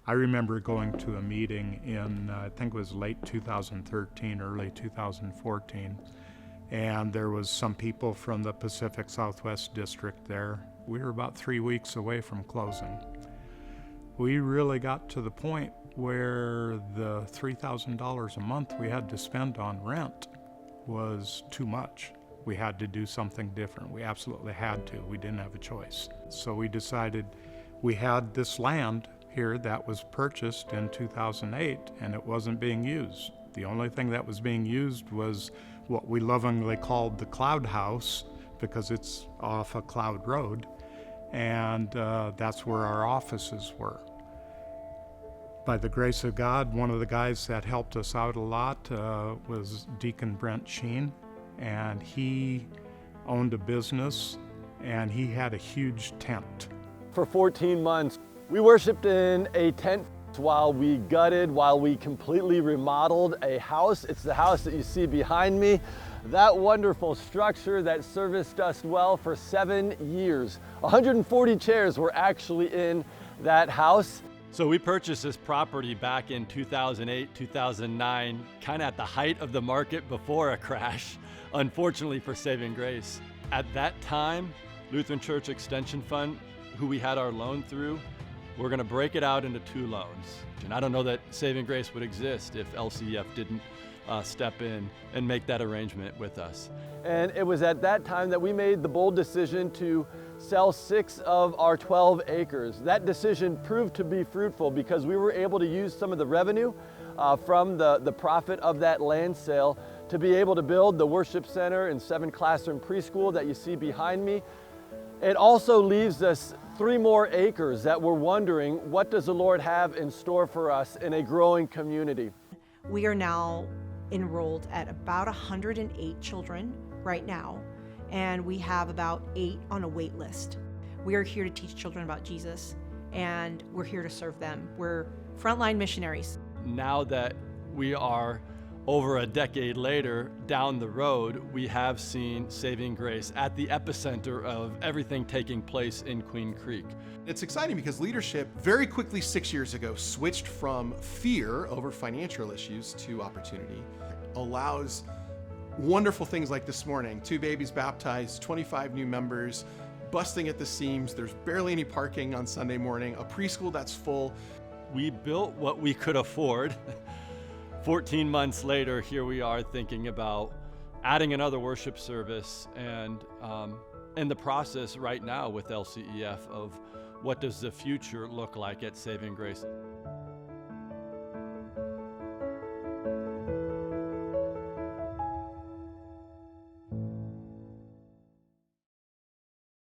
I remember going to a meeting in, I think it was late 2013, early 2014, and there was some people from the Pacific Southwest District there. We were about 3 weeks away from closing. We really got to the point where the $3,000 a month we had to spend on rent was too much. We had to do something different. We absolutely had to. We didn't have a choice. So we decided we had this land here that was purchased in 2008 and it wasn't being used. The only thing that was being used was what we lovingly called the Cloud House because it's off a cloud road, and that's where our offices were. By the grace of God, one of the guys that helped us out a lot was Deacon Brent Sheen, and he owned a business and he had a huge tent. For 14 months, we worshiped in a tent while we gutted, while we completely remodeled a house. It's the house that you see behind me. That wonderful structure that serviced us well for 7 years. 140 chairs were actually in that house. So we purchased this property back in 2008, 2009, kind of at the height of the market before a crash, unfortunately for Saving Grace. At that time, Lutheran Church Extension Fund, who we had our loan through, we're going to break it out into 2 loans. And I don't know that Saving Grace would exist if LCEF didn't step in and make that arrangement with us. And it was at that time that we made the bold decision to sell 6 of our 12 acres. That decision proved to be fruitful because we were able to use some of the revenue from the profit of that land sale to be able to build the worship center and 7-classroom preschool that you see behind me. It also leaves us 3 more acres that we're wondering, what does the Lord have in store for us in a growing community? We are now enrolled at about 108 children right now, and we have about 8 on a wait list. We are here to teach children about Jesus, and we're here to serve them. We're frontline missionaries. Now that we are over a decade later down the road, we have seen Saving Grace at the epicenter of everything taking place in Queen Creek. It's exciting because leadership very quickly 6 years ago switched from fear over financial issues to opportunity. Allows wonderful things like this morning, 2 babies baptized, 25 new members, busting at the seams. There's barely any parking on Sunday morning, a preschool that's full. We built what we could afford. 14 months later, here we are thinking about adding another worship service, and in the process right now with LCEF of what does the future look like at Saving Grace.